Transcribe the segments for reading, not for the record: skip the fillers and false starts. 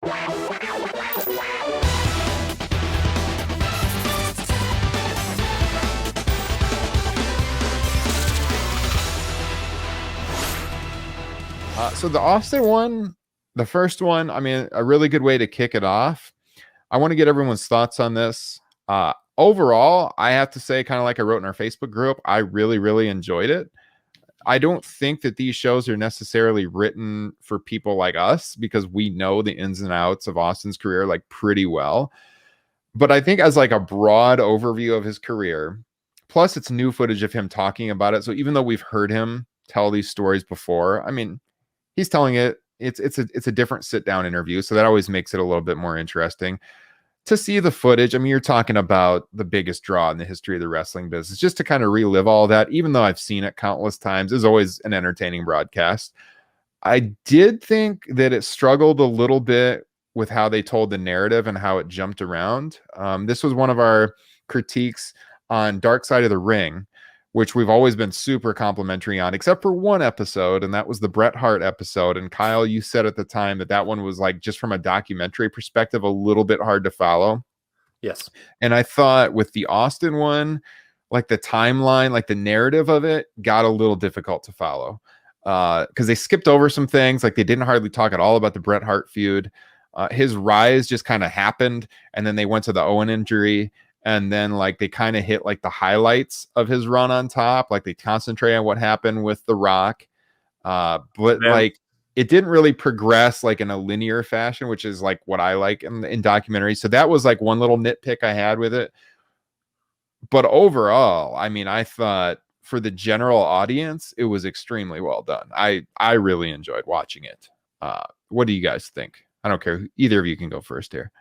So the Austin one, the first one, I mean, a really good way to kick it off. I want to get everyone's thoughts on this. Overall, I have to say, kind of like I wrote in our Facebook group, I really, really enjoyed it. I don't think that these shows are necessarily written for people like us because we know the ins and outs of Austin's career like pretty well. But I think as like a broad overview of his career, plus it's new footage of him talking about it. So even though we've heard him tell these stories before, I mean, he's telling it. It's a different sit down interview, so that always makes it a little bit more interesting to see the footage. I mean, you're talking about the biggest draw in the history of the wrestling business. Just to kind of relive all that, even though I've seen it countless times, is always an entertaining broadcast. I did think that it struggled a little bit with how they told the narrative and how it jumped around. This was one of our critiques on Dark Side of the Ring, which we've always been super complimentary on, except for one episode, and that was the Bret Hart episode. And Kyle, you said at the time that that one was like, just from a documentary perspective, a little bit hard to follow. Yes. And I thought with the Austin one, like the timeline, like the narrative of it got a little difficult to follow because they skipped over some things. Like they didn't hardly talk at all about the Bret Hart feud. His rise just kind of happened, and then they went to the Owen injury. And then like they kind of hit like the highlights of his run on top. Like they concentrate on what happened with The Rock. But like it didn't really progress like in a linear fashion, which is like what I like in documentaries. So that was like one little nitpick I had with it. But overall, I mean, I thought for the general audience, it was extremely well done. I really enjoyed watching it. What do you guys think? I don't care. Either of you can go first here.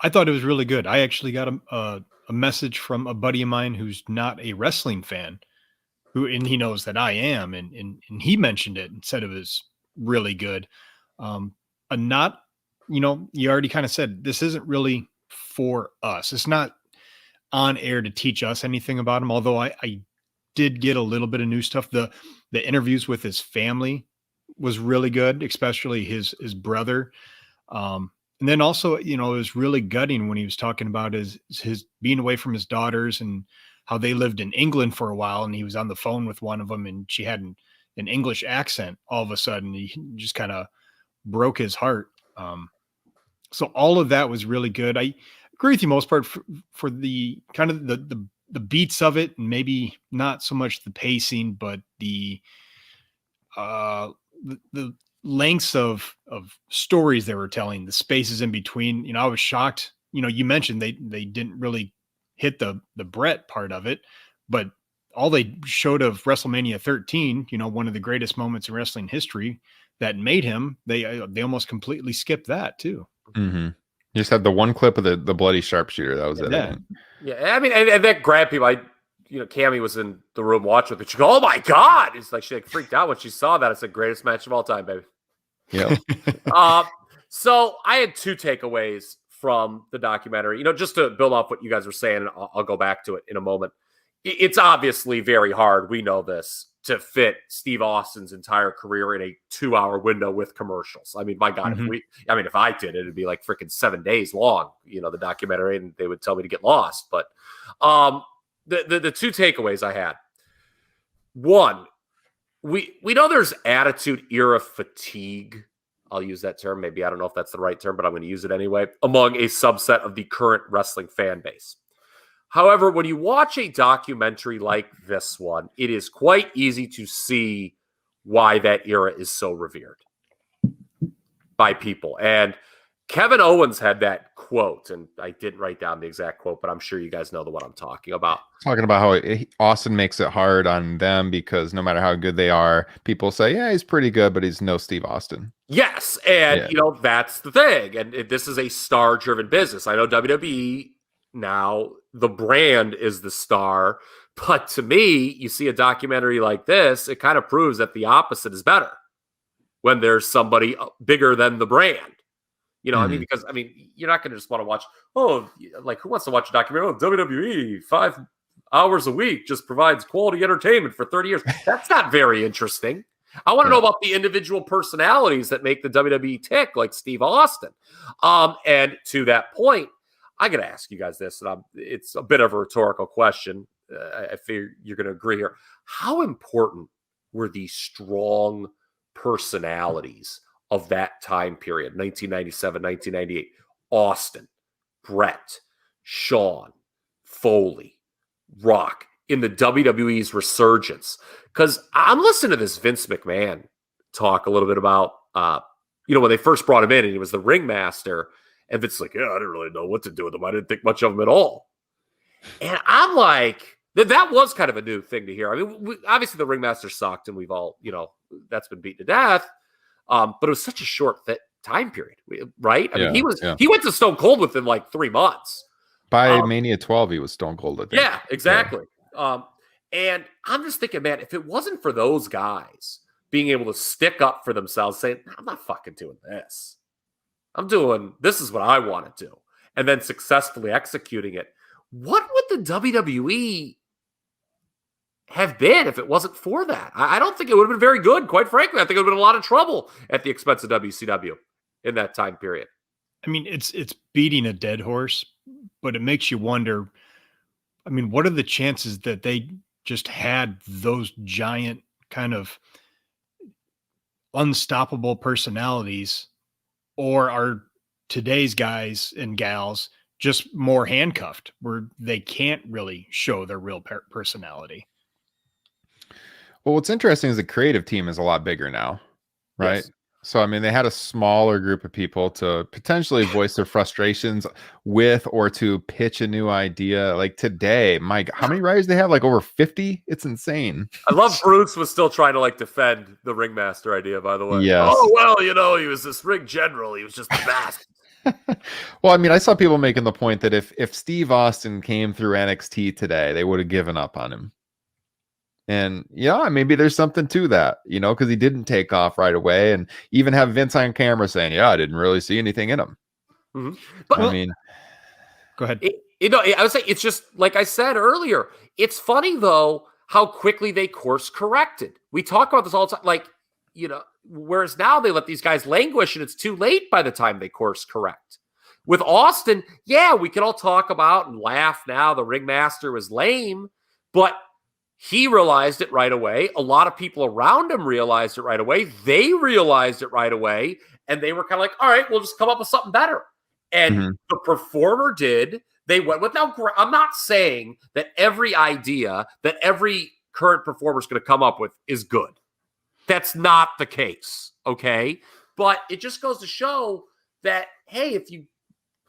I thought it was really good. I actually got a message from a buddy of mine who's not a wrestling fan, and he knows that I am, and he mentioned it and said it was really good. Not, you already kind of said this isn't really for us. It's not on air to teach us anything about him. Although I did get a little bit of new stuff. The interviews with his family was really good, especially his brother. And then also, it was really gutting when he was talking about his being away from his daughters and how they lived in England for a while. And he was on the phone with one of them and she had an English accent all of a sudden. He just kind of broke his heart. So all of that was really good. I agree with you most part for the kind of the beats of it, and maybe not so much the pacing, but the lengths of stories they were telling, the spaces in between. I was shocked. You mentioned they didn't really hit the Bret part of it, but all they showed of WrestleMania 13, one of the greatest moments in wrestling history that made him, they almost completely skipped that too. Mm-hmm. You just had the one clip of the bloody sharpshooter. That was it. Yeah. I mean, and that grabbed people. Cammie was in the room watching it. She go, "Oh my God." It's like she freaked out when she saw that. It's the greatest match of all time, baby. Yeah. So I had two takeaways from the documentary, just to build off what you guys were saying, and I'll go back to it in a moment. It's obviously very hard. We know this, to fit Steve Austin's entire career in a 2-hour window with commercials. I mean, my God, if I did it, it'd be like freaking 7 days long, the documentary, and they would tell me to get lost. But the two takeaways I had: one, we know there's attitude era fatigue. I'll use that term. Maybe I don't know if that's the right term, but I'm going to use it anyway, among a subset of the current wrestling fan base. However, when you watch a documentary like this one, it is quite easy to see why that era is so revered by people. And Kevin Owens had that quote, and I didn't write down the exact quote, but I'm sure you guys know what I'm talking about. Talking about how Austin makes it hard on them because no matter how good they are, people say, yeah, he's pretty good, but he's no Steve Austin. Yes, and that's the thing. And this is a star-driven business. I know WWE now, the brand is the star, but to me, you see a documentary like this, it kind of proves that the opposite is better when there's somebody bigger than the brand. I mean, because you're not going to just want to watch, who wants to watch a documentary? WWE 5 hours a week just provides quality entertainment for 30 years. That's not very interesting. I want to know about the individual personalities that make the WWE tick, like Steve Austin. And to that point, I got to ask you guys this, and it's a bit of a rhetorical question. I figure you're going to agree here. How important were these strong personalities of that time period, 1997, 1998? Austin, Brett, Shawn, Foley, Rock, in the WWE's resurgence? Because I'm listening to this Vince McMahon talk a little bit about, when they first brought him in and he was the ringmaster, and Vince's like, yeah, I didn't really know what to do with him. I didn't think much of him at all. And I'm like, that was kind of a new thing to hear. I mean, obviously the ringmaster sucked, and we've all, that's been beaten to death. But it was such a short time period, right? I mean, he went to Stone Cold within like 3 months. By Mania 12, he was Stone Cold, I think. Yeah, exactly. Yeah. And I'm just thinking, man, if it wasn't for those guys being able to stick up for themselves, saying, I'm not fucking doing this. This is what I want to do. And then successfully executing it. What would the WWE have been if it wasn't for that? I don't think it would have been very good, quite frankly. I think it would have been a lot of trouble at the expense of WCW in that time period. I mean, it's beating a dead horse, but it makes you wonder, I mean, what are the chances that they just had those giant kind of unstoppable personalities, or are today's guys and gals just more handcuffed where they can't really show their real personality? Well, what's interesting is the creative team is a lot bigger now, right? Yes. So, I mean, they had a smaller group of people to potentially voice their frustrations with, or to pitch a new idea. Like today, Mike, how many writers they have? Like over 50? It's insane. I love Bruce was still trying to defend the ringmaster idea, by the way. Yes. Oh, well, he was this ring general. He was just the best. Well, I mean, I saw people making the point that if Steve Austin came through NXT today, they would have given up on him. And maybe there's something to that, because he didn't take off right away, and even have Vince on camera saying, I didn't really see anything in him. Mm-hmm. But I mean, go ahead. I would say it's just like I said earlier. It's funny though how quickly they course corrected. We talk about this all the time, whereas now they let these guys languish, and it's too late by the time they course correct. With Austin, we can all talk about and laugh now. The ringmaster was lame, but he realized it right away. A lot of people around him realized it right away. They realized it right away. And they were kind of like, all right, we'll just come up with something better. And the performer did. They went with, now, I'm not saying that every idea that every current performer is going to come up with is good. That's not the case, okay? But it just goes to show that, hey, if you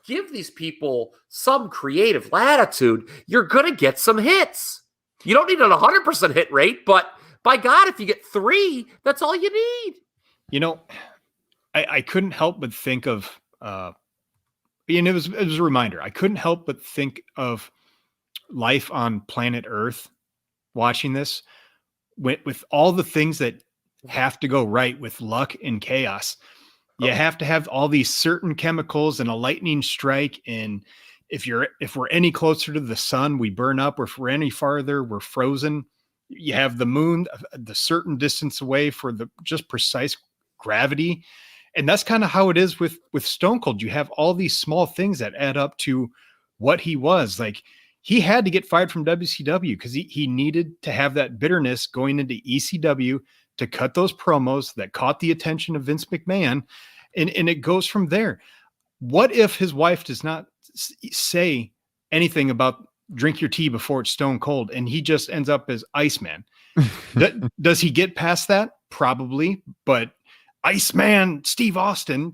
give these people some creative latitude, you're going to get some hits. You don't need an 100% hit rate, but by God, if you get 3, that's all you need. I couldn't help but think of, and it was a reminder. I couldn't help but think of life on planet Earth watching this with all the things that have to go right with luck and chaos. You have to have all these certain chemicals and a lightning strike, and if we're any closer to the sun, we burn up, or if we're any farther, we're frozen. You have the moon the certain distance away for the just precise gravity. And that's kind of how it is with Stone Cold. You have all these small things that add up to what he was. Like, he had to get fired from WCW because he needed to have that bitterness going into ECW to cut those promos that caught the attention of Vince McMahon. And it goes from there. What if his wife does not say anything about drink your tea before it's stone cold, and he just ends up as Iceman? Does he get past that? Probably, but Iceman Steve Austin,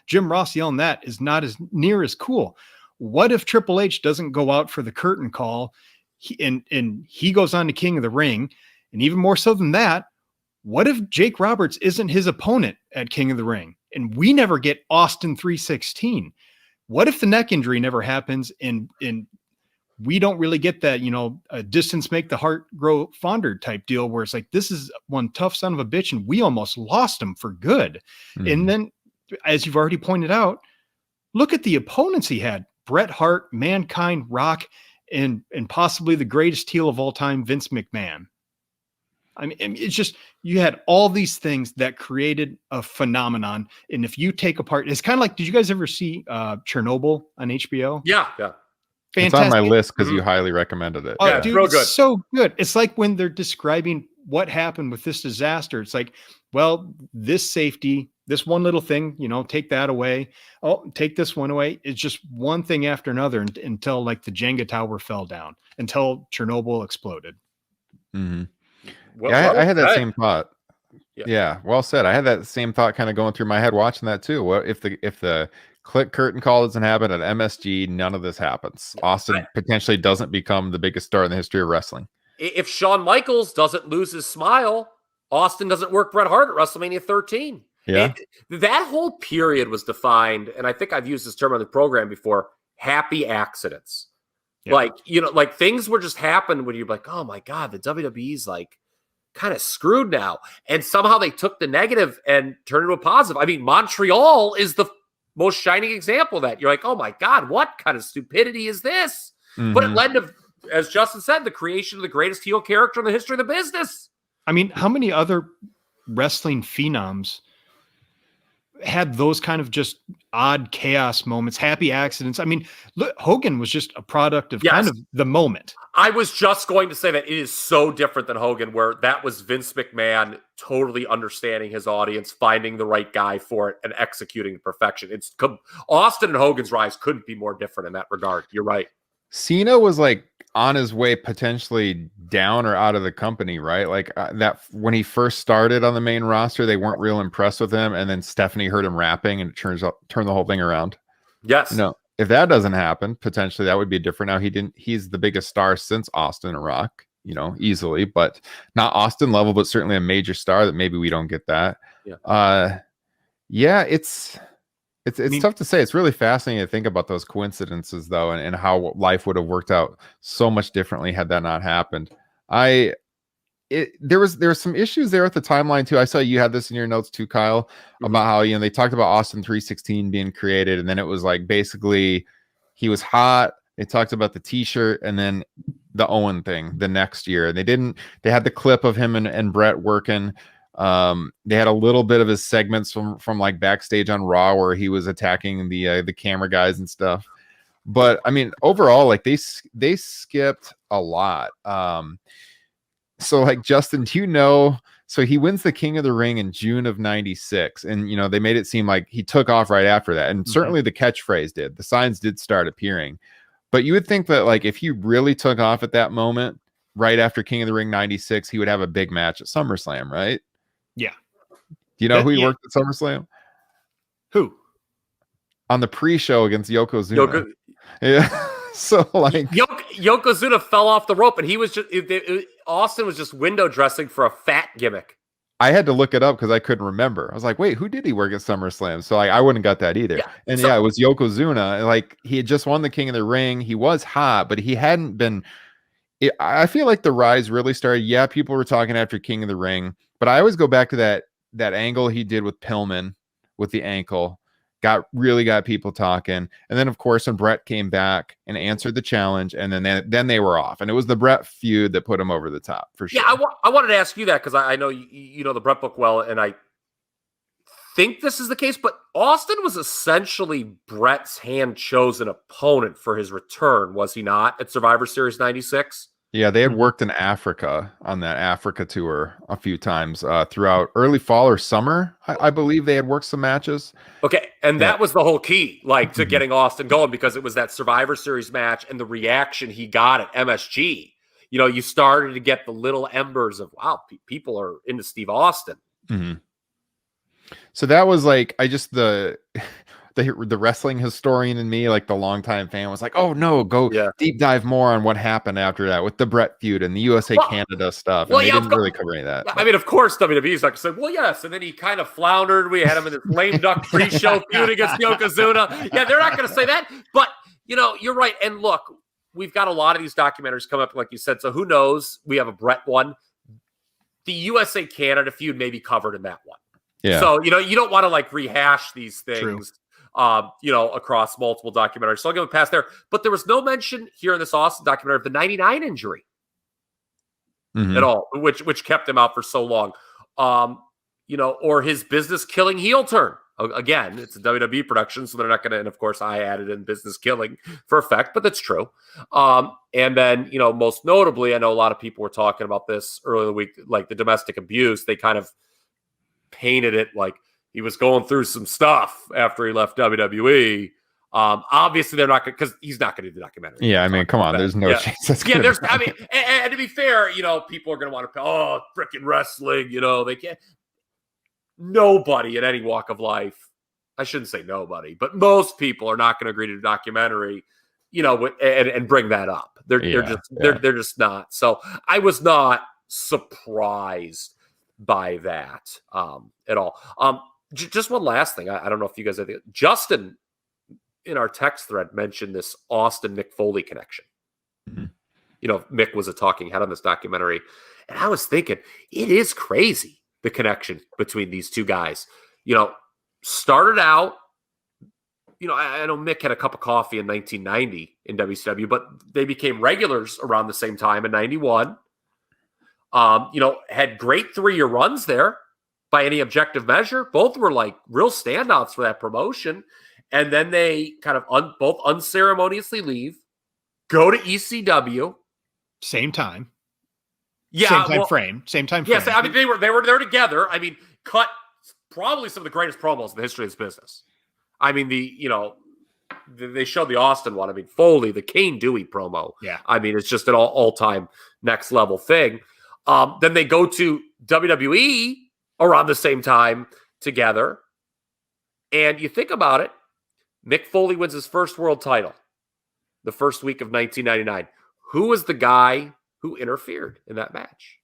Jim Ross yelling that is not as near as cool. What if Triple H doesn't go out for the curtain call, and he goes on to King of the Ring? And even more so than that, what if Jake Roberts isn't his opponent at King of the Ring, and we never get Austin 316? What if the neck injury never happens, and we don't really get that, a distance make the heart grow fonder type deal, where it's like, this is one tough son of a bitch, and we almost lost him for good. And then, as you've already pointed out, look at the opponents he had: Bret Hart, Mankind, Rock, and possibly the greatest heel of all time, Vince McMahon. I mean, it's just, you had all these things that created a phenomenon. And if you take apart, it's kind of like, did you guys ever see Chernobyl on HBO? Yeah. It's on my Fantastic. list because you highly recommended it. Oh, Yeah, dude, real it's good. so good. It's like when they're describing what happened with this disaster. It's like, well, this safety, this one little thing, take that away. Oh, take this one away. It's just one thing after another until like the Jenga tower fell down, until Chernobyl exploded. Mm-hmm. Well, Yeah, well I had that said. same thought. Yeah, well said. I had that same thought kind of going through my head watching that too. What if the click curtain call doesn't happen at MSG? None of this happens. Austin potentially doesn't become the biggest star in the history of wrestling. If Shawn Michaels doesn't lose his smile, Austin doesn't work Bret Hart at WrestleMania 13. Yeah, that whole period was defined, and I think I've used this term on the program before, happy accidents. Yeah. Like things were just happening when you're like, oh my God, the WWE's like kind of screwed now. And somehow they took the negative and turned it into a positive. I mean, Montreal is the most shining example of that. You're like, oh my God, what kind of stupidity is this? Mm-hmm. But it led to, as Justin said, the creation of the greatest heel character in the history of the business. I mean, how many other wrestling phenoms had those kind of just odd chaos moments, happy accidents? I mean, look, Hogan was just a product of kind of the moment. I was just going to say that it is so different than Hogan, where that was Vince McMahon totally understanding his audience, finding the right guy for it, and executing to perfection. It's Austin and Hogan's rise couldn't be more different in that regard. You're right. Cena was like on his way potentially down or out of the company, right? Like that when he first started on the main roster, they weren't real impressed with him, and then Stephanie heard him rapping and it turned the whole thing around. Yes. If that doesn't happen, potentially that would be different. Now he's the biggest star since Austin and Rock, easily, but not Austin level, but certainly a major star that maybe we don't get that. It's tough to say. It's really fascinating to think about those coincidences though, and how life would have worked out so much differently had that not happened. There was some issues there at the timeline too. I saw you had this in your notes too, Kyle, about how they talked about Austin 316 being created, and then it was like basically he was hot. They talked about the T-shirt, and then the Owen thing the next year. They had the clip of him and Bret working. They had a little bit of his segments from like backstage on Raw where he was attacking the camera guys and stuff. But I mean, overall, like they skipped a lot. So like, Justin, so he wins the King of the Ring in June of 96, and they made it seem like he took off right after that, and certainly the catchphrase did. The signs did start appearing, but you would think that like if he really took off at that moment right after King of the Ring 96, he would have a big match at SummerSlam, right? Yeah. Do you know who he worked at SummerSlam? Who? On the pre-show against Yokozuna. Yeah. So like Yokozuna fell off the rope, and he was just Austin was just window dressing for a fat gimmick. I had to look it up because I couldn't remember. I was like, wait, who did he work at SummerSlam? So I wouldn't got that either. Yeah. And it was Yokozuna. Like he had just won the King of the Ring. He was hot, but he hadn't been. I feel like the rise really started. Yeah, people were talking after King of the Ring, but I always go back to that angle he did with Pillman with the ankle. Really got people talking, and then of course when Bret came back and answered the challenge, and then they were off, and it was the Bret feud that put him over the top for sure. Yeah, I wanted to ask you that because I know you know the Bret book well, and I think this is the case, but Austin was essentially Bret's hand-chosen opponent for his return, was he not, at Survivor Series 96? Yeah, they had worked in Africa on that Africa tour a few times throughout early fall or summer. I believe they had worked some matches. Okay, and that was the whole key, like, to getting Austin going, because it was that Survivor Series match and the reaction he got at MSG. You started to get the little embers of, wow, people are into Steve Austin. Mm-hmm. So that was like, the wrestling historian in me, like the longtime fan, was like, oh no, go deep dive more on what happened after that with the Bret feud and the USA Canada stuff. And they didn't really cover any of that. I mean, of course, WWE's like said, well, yes. And then he kind of floundered. We had him in this lame duck pre-show feud against Yokozuna. Yeah, they're not going to say that. But, you're right. And look, we've got a lot of these documentaries come up, like you said. So who knows? We have a Bret one. The USA Canada feud may be covered in that one. Yeah. So, you don't want to like rehash these things. True. Across multiple documentaries. So I'll give a pass there. But there was no mention here in this Austin documentary of the 99 injury. at all, which kept him out for so long. Or his business killing heel turn. Again, it's a WWE production, so they're not going to, and of course I added in business killing for effect, but that's true. And then, most notably, I know a lot of people were talking about this earlier in the week, like the domestic abuse. They kind of painted it like he was going through some stuff after he left WWE. Obviously they're not going, because he's not going to do the documentary. Yeah, I mean, come on, there's no chance. There's, I mean, and to be fair, people are going to want to, freaking wrestling, they can't. Nobody in any walk of life, I shouldn't say nobody, but most people are not going to agree to a documentary, and bring that up. They're just not. So I was not surprised by that at all. Just one last thing. I don't know if you guys have Justin in our text thread mentioned this Austin Mick Foley connection. Mm-hmm. Mick was a talking head on this documentary, and I was thinking it is crazy. The connection between these two guys, started out, I know Mick had a cup of coffee in 1990 in WCW, but they became regulars around the same time in 91. Had great 3-year runs there by any objective measure. Both were like real standouts for that promotion. And then they kind of both unceremoniously leave, go to ECW. Same time. Yeah, same time frame. Yes, I mean they were there together. I mean, cut probably some of the greatest promos in the history of this business. I mean, they showed the Austin one. I mean, Foley, the Kane Dewey promo. Yeah, I mean, it's just an all-time next level thing. Then they go to WWE around the same time together, and you think about it, Mick Foley wins his first world title the first week of 1999. Who was the guy who interfered in that match?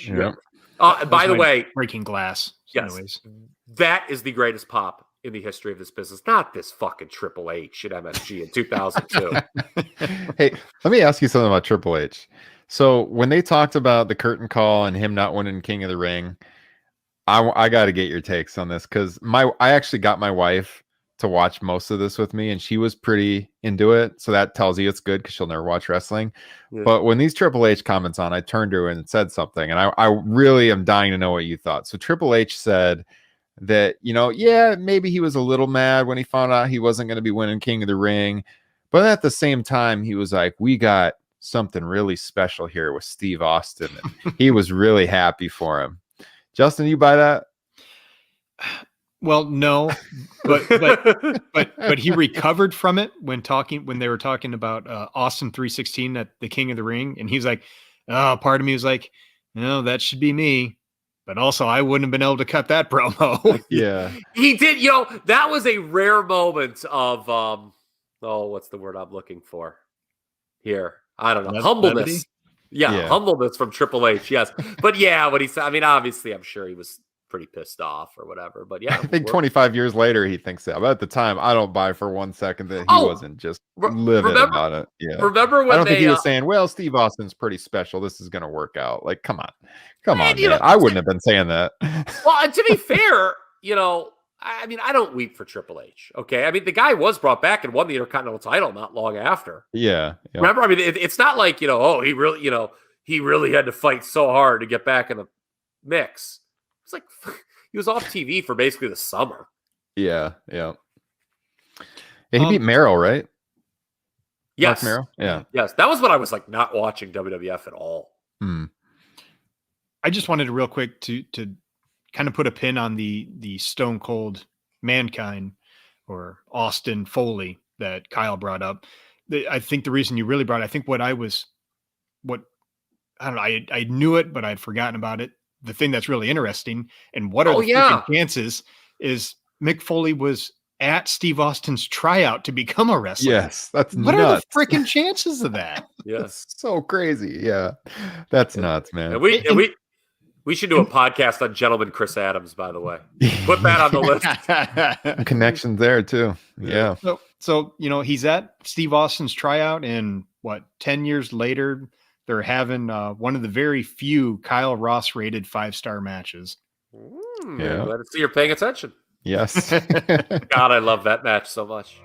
Yeah. By the way, breaking glass. Yes, anyways. That is the greatest pop in the history of this business. Not this fucking Triple H at MSG in 2002. Hey, let me ask you something about Triple H. So when they talked about the curtain call and him not winning King of the Ring, I got to get your takes on this, because I actually got my wife to watch most of this with me, and she was pretty into it. So that tells you it's good, because she'll never watch wrestling. Yeah. But when these Triple H comments on, I turned to her and said something, and I really am dying to know what you thought. So Triple H said that, maybe he was a little mad when he found out he wasn't going to be winning King of the Ring. But at the same time, he was like, we got something really special here with Steve Austin. And he was really happy for him. Justin, you buy that? Well, no, but he recovered from it when they were talking about Austin 316 at the King of the Ring, and he's like, part of me was like, no, that should be me, but also I wouldn't have been able to cut that promo. Yeah, he did. That was a rare moment of what's the word I'm looking for here? I don't know, humbleness. Yeah, humbleness from Triple H. Yes, but what he said. I mean, obviously, I'm sure he was pretty pissed off or whatever. But I think 25 years later he thinks that. But at the time, I don't buy for 1 second that he wasn't just livid about it. Yeah. Remember when I don't think he was saying, "Well, Steve Austin's pretty special. This is going to work out." Like, come on, man. I wouldn't have been saying that. Well, and to be fair, I mean, I don't weep for Triple H. Okay, I mean, the guy was brought back and won the Intercontinental title not long after. Yeah. Remember, I mean, it's not like he really had to fight so hard to get back in the mix. It's like he was off TV for basically the summer. Yeah. He beat Merrill, right? Yes. Mark Merrill? Yeah. Yes. That was when I was like not watching WWF at all. I just wanted to real quick to kind of put a pin on the Stone Cold Mankind or Austin Foley that Kyle brought up. I think the reason you really brought it, I think I don't know, I knew it, but I'd forgotten about it. The thing that's really interesting and what are the freaking chances is Mick Foley was at Steve Austin's tryout to become a wrestler. Yes, that's what nuts. are the freaking chances of that? Yes, so crazy. Yeah, that's nuts, man. And we should do a podcast on Gentleman Chris Adams, by the way. Put that on the list. Connections there too. Yeah. So he's at Steve Austin's tryout, and 10 years later, they're having one of the very few Kyle Ross rated 5-star matches. Glad to see you're paying attention. Yes. God, I love that match so much.